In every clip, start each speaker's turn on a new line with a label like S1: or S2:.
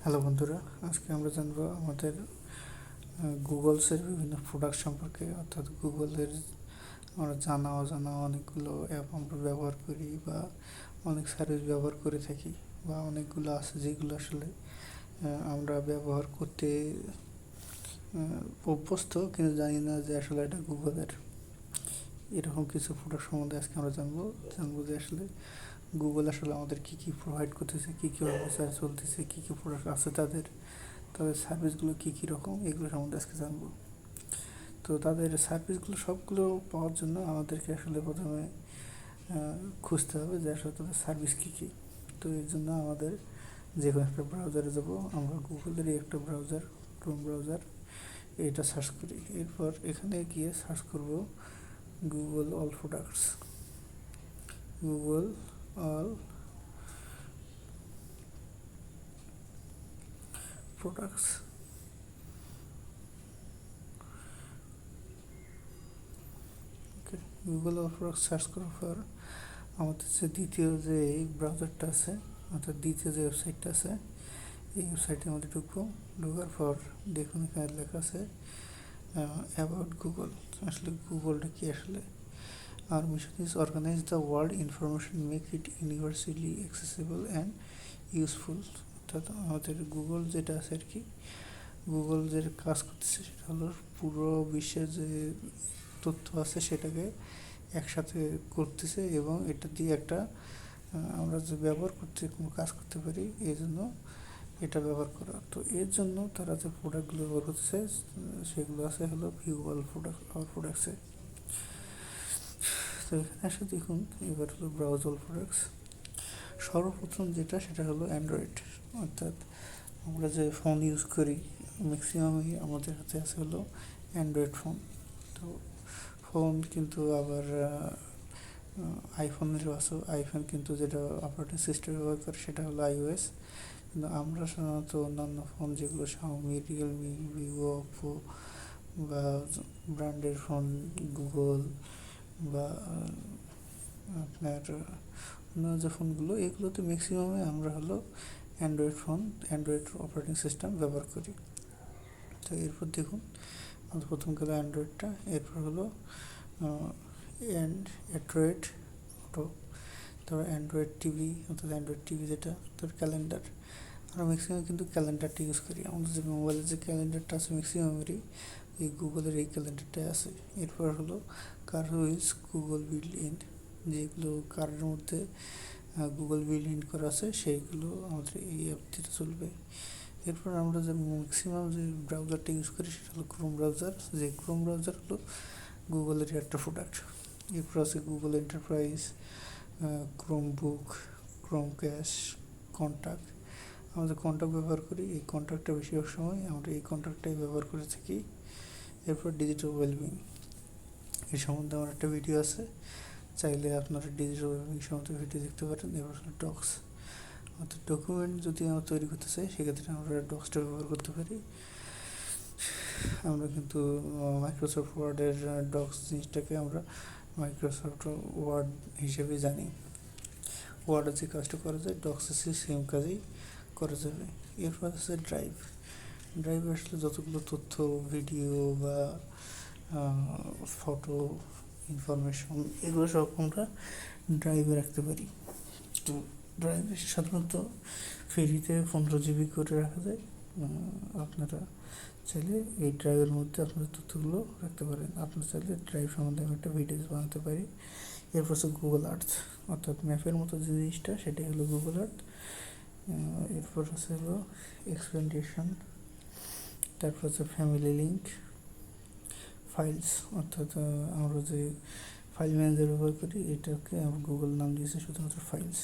S1: Hello বন্ধুরা, আজকে আমরা জানবো আমাদের গুগলসের বিভিন্ন প্রোডাক্ট সম্পর্কে। অর্থাৎ গুগলের আমরা জানা অজানা অনেকগুলো অ্যাপ আমরা ব্যবহার করি বা অনেক সার্ভিস ব্যবহার করে থাকি, বা অনেকগুলো আছে যেগুলো আসলে আমরা ব্যবহার করতে অভ্যস্ত, কিন্তু জানি না যে আসলে এটা গুগলের। এরকম কিছু প্রোডাক্ট সম্বন্ধে আজকে আমরা জানবো যে আসলে গুগল আসলে আমাদের কী কী প্রোভাইড করতেছে, কী কী ব্যবস্থা চলতেছে, কী কী প্রোডাক্ট আছে তাদের, তাদের সার্ভিসগুলো কী কী রকম, এগুলো সম্বন্ধে আজকে জানবো। তো তাদের সার্ভিসগুলো সবগুলো পাওয়ার জন্য আমাদেরকে আসলে প্রথমে খুঁজতে হবে যে আসলে তাদের সার্ভিস কী কী। তো এর জন্য আমাদের যে কোনো একটা ব্রাউজারে যাব, আমরা গুগলেরই একটা ব্রাউজার, ক্রোম ব্রাউজার, এটা সার্চ করি। এরপর এখানে গিয়ে সার্চ করব Google all products. Google all products. Okay, Google all products search করার পর আমাদের যে দ্বিতীয় যে ব্রাউজারটা আছে, অর্থাৎ দ্বিতীয় যে ওয়েবসাইটটা আছে, এই ওয়েবসাইটের মধ্যে ঢুকবো। ঢোকার পর দেখুন এখানে লেখা আছে অ্যাবাউট গুগল। আসলে গুগলটা কি আসলে? Our mission is organize the world information, make it universally accessible and useful. অর্থাৎ আমাদের গুগল যেটা আছে আর কি, গুগল যে কাজ করতেছে সেটা হলো পুরো বিশ্বের যে তথ্য আছে সেটাকে একসাথে করতেছে, এবং এটা দিয়ে একটা আমরা যে ব্যবহার করতে কোনো কাজ করতে পারি, এই জন্য এটা ব্যবহার করা। তো এর জন্য তারা যে প্রোডাক্টগুলো ব্যবহার করতেছে সেগুলো আছে হলো গুগল প্রোডাক্টসে। তো এখানে আসলে দেখুন, এবার হলো ব্রাউজ অল প্রোডাক্টস। সর্বপ্রথম যেটা সেটা হলো অ্যান্ড্রয়েড। অর্থাৎ আমরা যে ফোন ইউজ করি ম্যাক্সিমামই আমাদের হাতে আছে হলো অ্যান্ড্রয়েড ফোন। তো ফোন কিন্তু আবার আইফোনেরও আছে। আইফোন কিন্তু যেটা অপারেটিং সিস্টেম ব্যবহার করে সেটা হলো iOS। কিন্তু আমরা সাধারণত অন্যান্য ফোন যেগুলো শাওমি, রিয়েলমি, ভিভো, ওপো বা ব্র্যান্ডের ফোন, গুগল বা আপনার অন্য যে ফোনগুলো, এগুলোতে ম্যাক্সিমামে আমরা হলো Android phone, Android operating system ব্যবহার করি। তো এরপর দেখুন, আমাদের প্রথম গেল অ্যান্ড্রয়েডটা, এরপর হলো অ্যান্ড্রয়েড অটো, তারপর অ্যান্ড্রয়েড টিভি, অর্থাৎ অ্যান্ড্রয়েড টিভি যেটা, তারপর ক্যালেন্ডার। আমরা ম্যাক্সিমাম কিন্তু ক্যালেন্ডারটা ইউজ করি। আমাদের যে মোবাইলের যে ক্যালেন্ডারটা আছে ম্যাক্সিমামেরই এই গুগলের এই ক্যালেন্ডারটাই আছে। এরপর হলো কার হুইজ গুগল বিল্ড ইন, যেগুলো কারের মধ্যে গুগল বিল্ড ইন করা আছে সেইগুলো আমাদের এই অ্যাপটিতে চলবে। এরপর আমরা যে ম্যাক্সিমাম যে ব্রাউজারটা ইউজ করি সেটা হলো ক্রোম ব্রাউজার। যে ক্রোম ব্রাউজার হলো গুগলেরই একটা প্রোডাক্ট। এরপর আছে গুগল এন্টারপ্রাইজ, ক্রোম বুক, ক্রোম ক্যাশ, কন্ট্যাক্ট। আমরা কন্ট্যাক্ট ব্যবহার করি, এই কন্ট্যাক্টটা বেশিরভাগ সময় আমরা এই কন্ট্যাক্টটাই ব্যবহার করে থাকি। এরপর ডিজিটাল ওয়েলবিং, এই সম্বন্ধে আমার একটা ভিডিও আছে, চাইলে আপনারা ডিজিটাল ওয়েলবিং সম্বন্ধে ভিডিও দেখতে পারেন। এবার হলো ডক্স, অর্থাৎ ডকুমেন্ট যদি আমরা তৈরি করতে চাই সেক্ষেত্রে আমরা ডক্সটা ব্যবহার করতে পারি। আমরা কিন্তু মাইক্রোসফট ওয়ার্ডের ডক্স জিনিসটাকে আমরা মাইক্রোসফট ওয়ার্ড হিসেবে জানি। ওয়ার্ডে যে কাজটা করা যায় ডক্সে সেম কাজই করা যাবে। এরপর আছে ড্রাইভ। ড্রাইভে আসলে যতগুলো তথ্য, ভিডিও বা ফটো, ইনফরমেশন, এগুলো সব আমরা ড্রাইভে রাখতে পারি। তো ড্রাইভে সাধারণত ফ্রিতে 15 GB করে রাখা যায়। আপনারা চাইলে এই ড্রাইভের মধ্যে আপনাদের তথ্যগুলো রাখতে পারেন। আপনারা চাইলে ড্রাইভ সম্বন্ধে আমি একটা ভিডিও বানাতে পারি। এরপর হচ্ছে গুগল আর্থ, অর্থাৎ ম্যাপের মতো যে জিনিসটা সেটাই হলো গুগল আর্থ। এরপর হচ্ছে হলো এক্সপেন্ডেশন, তারপর হচ্ছে ফ্যামিলি লিঙ্ক, ফাইলস, অর্থাৎ আমরা যে ফাইল ম্যানেজার ব্যবহার করি এটাকে আমরা গুগল নাম দিয়েছি শুধুমাত্র ফাইলস।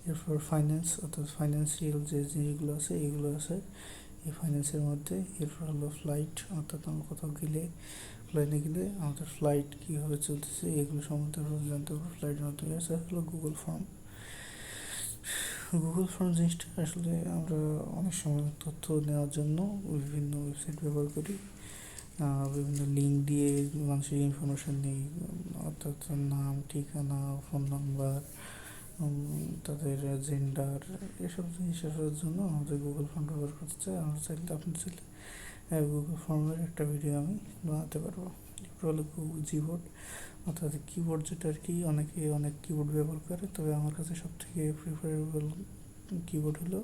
S1: এরপর ফাইন্যান্স, অর্থাৎ ফাইন্যান্সিয়াল যে জিনিসগুলো আছে এগুলো আছে এই ফাইন্যান্সের মধ্যে। এরপর হলো ফ্লাইট, অর্থাৎ আমরা কোথাও গেলে, ফ্লাইটে গেলে আমাদের ফ্লাইট কীভাবে চলতেছে এগুলো সম্বন্ধে আমরা জানতে পারবো ফ্লাইটের মাধ্যমে। আছে হলো গুগল ফর্ম। গুগল ফর্ম জিনিসটা আসলে আমরা অনেক সময় তথ্য নেওয়ার জন্য বিভিন্ন ওয়েবসাইট ব্যবহার করি, বিভিন্ন লিঙ্ক দিয়ে মানুষের ইনফরমেশান নেই, অর্থাৎ নাম, ঠিকানা, ফোন নাম্বার, তাদের জেন্ডার এসব জিনিস আসার জন্য আমাদের গুগল ফর্ম ব্যবহার করতে চাই। আমরা চাইলে আপনি চাইলে গুগল ফর্মের একটা ভিডিও আমি বানাতে পারবো। এরপর হলো জিবোর্ড, অর্থাৎ কিবোর্ড, যেটা আর কি অনেকে অনেক কিবোর্ড ব্যবহার করে, তবে আমার কাছে সবথেকে প্রিফারেবল কিবোর্ড হলো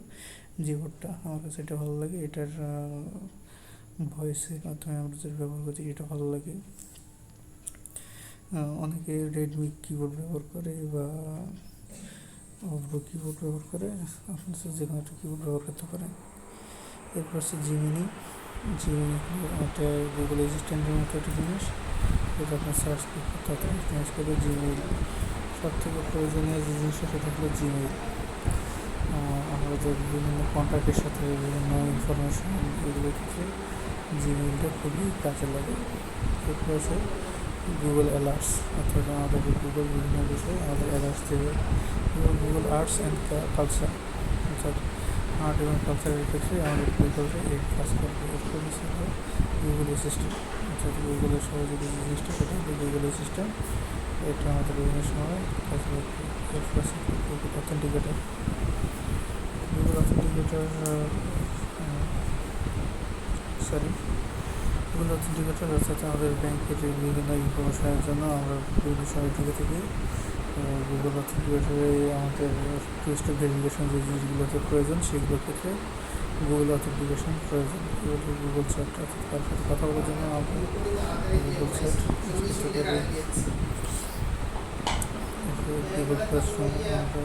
S1: জিবোর্ডটা। আমার কাছে এটা ভালো লাগে, এটার ভয়েসের মাধ্যমে আমরা যেটা ব্যবহার করছি এটা ভালো লাগে। অনেকে রেডমি কিবোর্ড ব্যবহার করে বা অপ্রো কিবোর্ড ব্যবহার করে, আপনার যে কোনো একটা কিবোর্ড ব্যবহার করতে পারেন। এরপর হচ্ছে জিমিনি। জিমিনি একটা গুগল অ্যাসিস্ট্যান্টের মতো একটা জিনিস, যেটা আপনার সার্চ করতে চেঞ্জ করে জিমেইল। সব থেকে প্রয়োজনীয় যে জিনিসটা সেটা হলো জিমেইল। আমাদের বিভিন্ন কন্ট্যাক্টের সাথে বিভিন্ন ইনফরমেশন এগুলোর ক্ষেত্রে জিমেইলটা খুবই কাজে লাগে। এরপর আছে গুগল অ্যালার্টস, অর্থাৎ আমাদের গুগল বিভিন্ন বিষয়ে আমাদের অ্যালার্টস দেবে। এবং গুগল আর্টস অ্যান্ড কালচার, অর্থাৎ আর্ট এবং কালচারের ক্ষেত্রে আমাদের গুগলটা এই কাজ করবে। এরপর হচ্ছে গুগল অ্যাসিস্ট্যান্ট, অর্থাৎ গুগলের সহযোগী যে জিনিসটা সেটা হলো গুগল অ্যাসিস্ট্যান্ট। এটা আমাদের বিভিন্ন সময় কাজ করবে। এরপর আছে Google authenticator. Google authenticator Google authenticator অর্থাৎ আমাদের ব্যাংকের বিভিন্ন ইনফরমেশনের জন্য আমরা বিভিন্ন সময় ঢুকে থাকি। গুগল অথেন্টিকেটরে আমাদের টু স্টেপ ভেরিফিকেশন যে জিনিসগুলোতে প্রয়োজন সেগুলোর ক্ষেত্রে গুগল অথেন্টিকেশন প্রয়োজন। এগুলো গুগল চ্যাট, অর্থাৎ কার সাথে কথা বলার জন্য আমরা গুগল চ্যাট করতে পারি। গুগল ক্লাসরুম, আমরা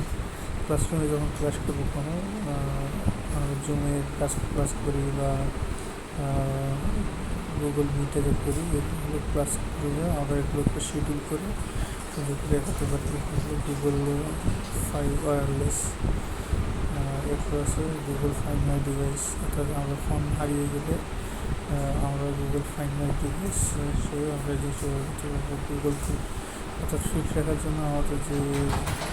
S1: ক্লাসরুমে যখন ক্লাস করবো কোনো আমরা জুমে ক্লাস করি বা গুগল মিটে যে করি, এগুলো ক্লাস রুমে আমরা এগুলোকে শিডিউল করে দেখাতে পারি। Google wireless. এরপর আছে গুগল ফাইন্ড মাই ডিভাইস, অর্থাৎ আমরা ফোন হারিয়ে গেলে আমরা গুগল ফাইন্ড মাই ডিভাইস সে আমরা যে গুগল ফিট, অর্থাৎ ফিট রাখার জন্য আমাদের যে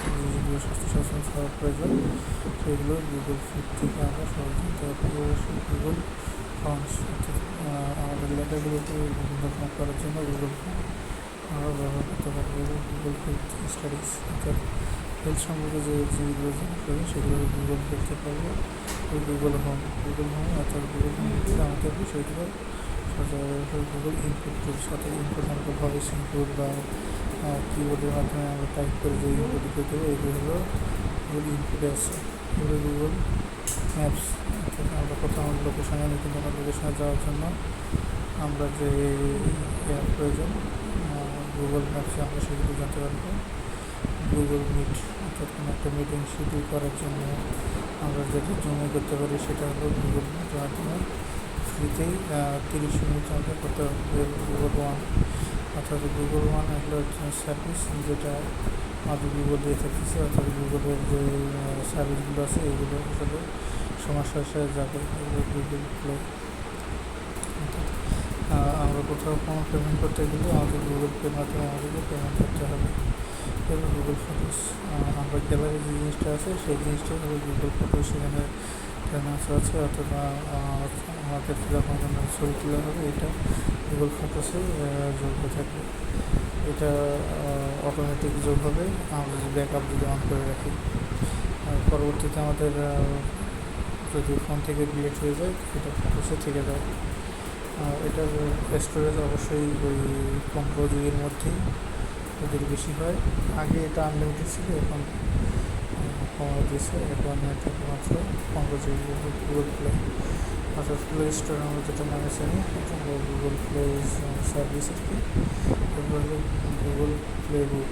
S1: জিনিসগুলো স্বাস্থ্য সচেতন হওয়ার প্রয়োজন সেগুলো গুগল ফিট থেকে আমরা সহজ জানতে পারি। গুগল ফর্মস, অর্থাৎ আমাদের লেখাগুলোকে বিভিন্ন রকম করার জন্য গুগল ফর্ম আমরা ব্যবহার করতে পারবো। গুগল হেলথ স্টাডিজ, অর্থাৎ হেলথ সম্পর্কে যে জিনিসগুলো জানা প্রয়োজন সেগুলো গুগল করতে পারবো। গুগল হোম, অর্থাৎ গুগল হোম আমাদের বিষয়গুলো সচরাচর গুগল ইনপুট টুলস, অর্থাৎ ইনপুট আমাদের ভয়েস ইনপুট বা কিবোর্ডের মাধ্যমে আমরা টাইপ করে যে ইনপুট দিতে দেবো এগুলো হলো গুগল ইনপুটে আছে। এগুলো গুগল ম্যাপস, অর্থাৎ আমরা কোথাও লোকেশনে নতুন কোনো লোকেশনে যাওয়ার জন্য আমরা যে প্রয়োজন গুগল ম্যাপসে আমরা সেগুলো জানতে পারবো। গুগল মিট, অর্থাৎ কোনো একটা মিটিং শিডিউল করার জন্য আমরা যেটা জমা করতে পারি সেটা হলো গুগল মিটের মাধ্যমে ফ্রিতেই 30 মিনিট আমরা করতে পারবো। গুগল ওয়ান, অর্থাৎ গুগল ওয়ান হলো সার্ভিস যেটা আমাদের গুগল দিয়ে থাকতেছে, অর্থাৎ গুগলের যে সার্ভিসগুলো আছে এগুলো আসলে সমস্যার সাথে যাবে। গুগল প্লে, আমরা কোথাও কোনো পেমেন্ট করতে গেলে আমাদের গুগল পের মাধ্যমে আমাদেরকে পেমেন্ট করতে হবে। এবার গুগল ফটোস, আমরা গ্যালারি যে জিনিসটা আছে সেই জিনিসটা হলো গুগল ফটোস, সেখানে ফেমাস আছে, অর্থাৎ আমাদের যখন ছবি তোলা হবে এটা গুগল ফটোসে যোগ হয়ে থাকবে। এটা অটোমেটিক যোগ হবে আমরা যদি ব্যাকআপ যদি অন করে রাখি। পরবর্তীতে আমাদের যদি ফোন থেকে ডিলিট হয়ে যায় এটা ফটোসে থেকে যায়। এটার স্টোরেজ অবশ্যই ওই 15 জিবির মধ্যেই ওদের বেশি হয়। আগে এটা আনলিমিটেড ছিল, এখন কমানো দিয়েছে, এখন এটা মাত্র 15 জিবি। গুগল প্লে, অর্থাৎ প্লে স্টোর আমরা যেটা নামে চিনি এটা হলো গুগল প্লে সার্ভিস আর কি। এরপর হলো গুগল প্লে বুক,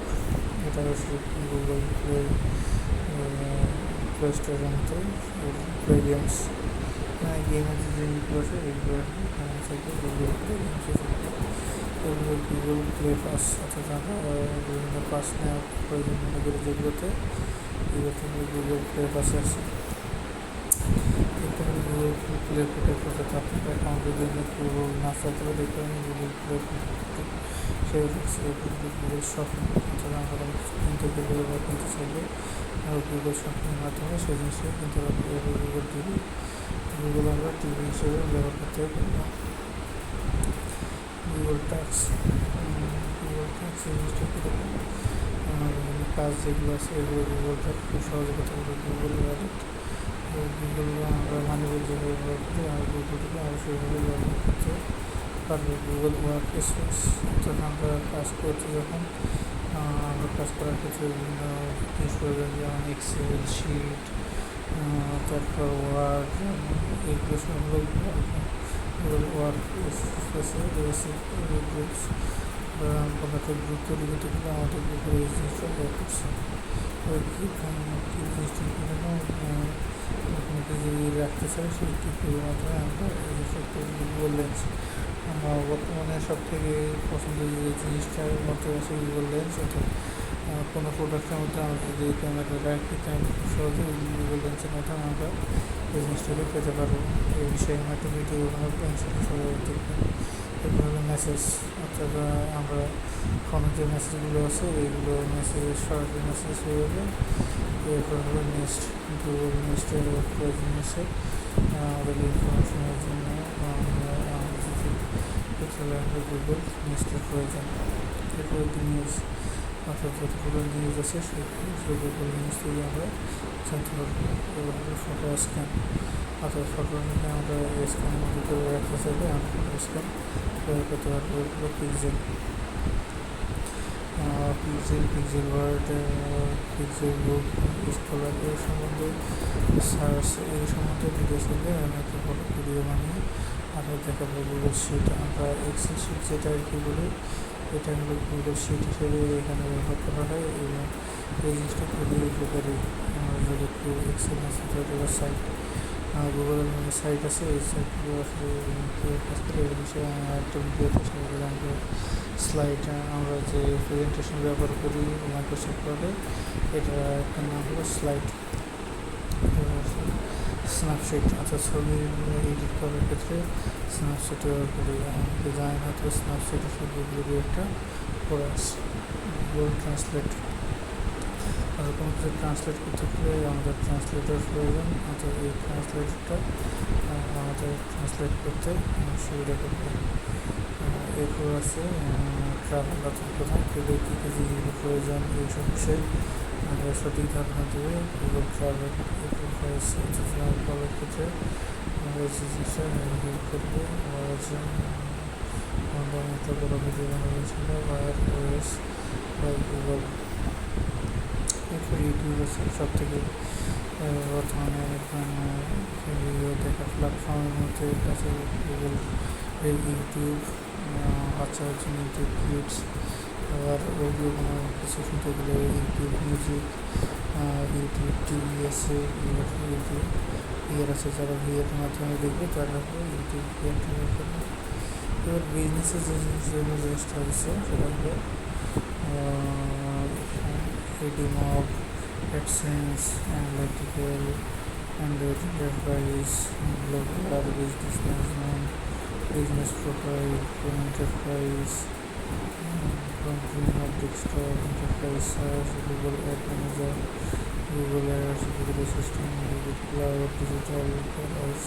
S1: এটা হচ্ছে গুগল প্লে স্টোরের মতো প্লে গেমস, গেমের যে জিনিসগুলো আছে এগুলো থেকে গুগল প্লে গেমসে থাকবে। এগুলো গুগল প্লে পাস, অর্থাৎ আমরা বিভিন্ন পাস নেওয়ার প্রয়োজন মনে করি যেগুলোতে গুগল প্লে পাসে আছে। এরপরে গুগল প্লে প্রোটেক্ট, অর্থাৎ আপনার অ্যাকাউন্ট যদি গুগল না চলতে পারে এই কারণে গুগল প্লে প্রোটেক্ট সে হচ্ছে গুগল শপিং, অর্থাৎ আমরা কিনতে গেলে বা কিনতে চাইলে গুগল শপিংয়ের মাধ্যমে সেই জিনিসটা কিনতে পারবো। এবার গুগল টিভি, গুগল আমরা টিভি হিসেবে ব্যবহার করতে পারবো। গুগল ট্যাক্স, এই জিনিসটা কীরকম কাজ যেগুলো আছে এগুলো গুগলটা খুব সহজে করতে পারবো। গুগল ওয়ালেট, গুগল আমরা মানি বল যেভাবে ব্যবহার করি আর গুগলটাকে আরও সেভাবে ব্যবহার করতে পারবো। গুগল ওয়ার্ক স্পেস, অর্থাৎ আমরা কাজ করতে যখন আমরা কাজ করার ক্ষেত্রে বিভিন্ন জিনিস প্রয়োজন, যেমন এক্সেল শিট, তারপর ওয়ার্ড, এইগুলো সবগুলো গুগল ওয়ার্ক স্পেসে বেসিক গ্রুপস কোনো একটা গ্রুপ তৈরি করতে গেলে আমাদের গুগল এই জিনিসটা ব্যবহার করছে। কি জিনিসটা যদি রাখতে চাই সেই টিপের মাধ্যমে আমরা এই জিনিসটা গুগল লেন্স, বর্তমানে সব থেকে পছন্দের যে জিনিসটার মধ্যে আছে গুগল লেন্স। অর্থাৎ কোনো প্রোডাক্টের মধ্যে আমরা যদি ক্যামেরা রাখি তাহলে খুব সহজে গুগল লেন্সের মাধ্যমে আমরা এই জিনিসটাকে পেতে পারবো। এই বিষয়ে আমি একটা ভিডিও বানাবো, ইনশাআল্লাহ সবাই দেখবেন। এরপর হলো মেসেজ, অর্থাৎ আমরা ফোনের যে মেসেজগুলো আছে এইগুলো মেসেজের সরাসরি মেসেজ হয়ে যাবে। এরপর হলো নেক্সট, গুগল নেক্সটের প্রয়োজন আছে আমাদের ইনফরমেশনের জন্য। আমরা গুগল নেক্সটের প্রয়োজন। এরপর নিউজ, অর্থাৎ যতগুলো নিউজ আছে সেই গুগল নিউজ থেকে আমরা জানতে পারবো। এবার হলো ফটো স্ক্যান, অর্থাৎ ফটো আমরা স্ক্যানের মধ্যে করে রাখতে চাইলে আমরা স্ক্যান ব্যবহার করতে পারবো। এরপর পিক্সেল, পিক্সেল ওয়ার্ড, পিক্সেল বুক, স্কলার এই সম্বন্ধে সার্চ, এই সম্বন্ধে ভিডিও চাইলে আমি একটা বড় ভিডিও বানিয়ে আমরা দেখাবো। গুগল শিট, আমরা এক্সেল শিট যেটা আর কি বলি, এটা হলো গুগল শিট হিসেবে এখানে ব্যবহার করা হয় এবং এই জিনিসটা খুবই উপকারী। আমরা যদি একটু এক্সেল আছে তাহলে সাইট, গুগলের মানে সাইট আছে, এই সাইটগুলো আসলে কাজ করে এই বিষয়ে আমি একটা ভিডিও চেষ্টা করলাম। স্লাইড, আমরা যে প্রেজেন্টেশন ব্যবহার করি মাইক্রোসফট ওয়ার্ডে, এটা একটা নাম হলো স্লাইড। স্ন্যাপশট, অর্থাৎ ছবি এডিট করার ক্ষেত্রে স্ন্যাপশট ব্যবহার করি। আমাকে জানি না তো স্ন্যাপশট হিসেবে গুগলের একটা কোর্স। গুগল ট্রান্সলেট, আর কোনো কিছু ট্রান্সলেট করতে গেলে আমাদের ট্রান্সলেটর প্রয়োজন, অর্থাৎ এই ট্রান্সলেটরটা আমাদের ট্রান্সলেট করতে সুবিধা করবে। এরপর আছে ট্রাভেল, অর্থাৎ কোথাও গেলে কী কী জিনিসগুলো প্রয়োজন এইসব বিষয়ে আমরা সঠিক ধারণা দেবে গুগল ট্রাভেল। এরপর হয়েছে বলার ক্ষেত্রে আমরা যে জিনিসটা হেল্প করবো আমি একটা বড় ভিডিও বানানো ছিল ওয়ার ওএস বাই গুগল। এরপর ইউটিউব আছে সব থেকে বর্তমানে ভিডিও দেখার প্ল্যাটফর্মের মধ্যে আছে গুগল ইউটিউব, বাচ্চাদের জন্য ইউটিউব কিডস, আবার অডিও কোনো কিছু শুনতে গেলে ইউটিউব মিউজিক, ইউটিউব টিভি আছে, ইউটিউব ভিআর আছে, যারা ভিআরের মাধ্যমে দেখবে তারা ইউটিউব ভিআর ব্যবহার করবে। এবার বিজনেসের যে জিনিসটা হচ্ছে সেটা হলো AdMob, AdSense, analytical, Android enterprise, Blogger, business management, business profile, enterprise, desktop, enterprise search, Google ad manager, Google ads, Google assistant, Google cloud, digital commerce,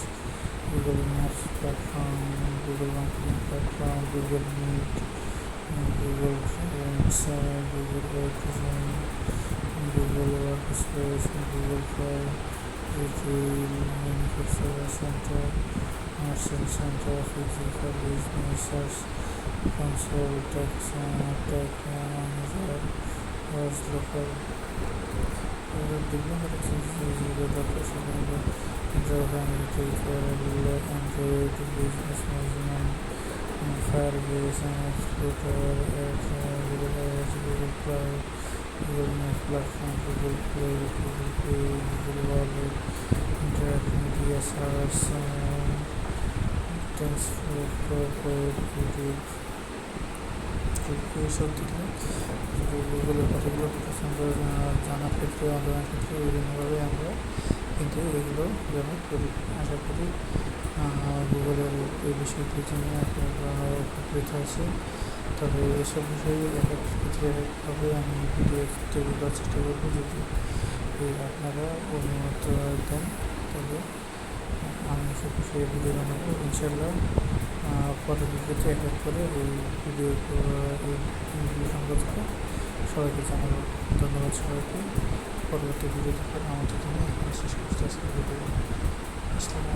S1: Google maps platform, Google marketing platform, Google meet, Google friends, Google web design, Google workspace, Google for retail, manufacturer center, merchant center, fixing for business, search console, tech manager, Waze local. বিভিন্ন যেগুলো দরকার সেগুলো Android, business management, Firebase, explorer, Google ads, Google cloud, Google map platform, Google play, Google pay, Google wallet, interact media, search, YouTube. এইসব দিলে গুগলের কথাগুলো পছন্দ জানার ক্ষেত্রে আলোচনার ক্ষেত্রে বিভিন্নভাবে আমরা কিন্তু এগুলো ব্যবহার করি। আশা করি গুগলের এই বিষয়গুলি নিয়ে আপনারা উপকৃত আছে। তবে এসব বিষয়ে এক এক ক্ষেত্রে একভাবে আমি ভিডিও তৈরি করার চেষ্টা করবো। যদি আপনারা অনুমত দেন তবে আমি সব বিষয়ে ভিডিও বানাবো ইনশাল্লাহ। পরবর্তীতে এক এক করে এই ভিডিও এই সংবাদকে সবাইকে জানাবো। ধন্যবাদ সবাইকে। পরবর্তী ভিডিও দেখার আমাদের জন্য এখানে শেষ করতে আজকের ভিডিও। আসসালামু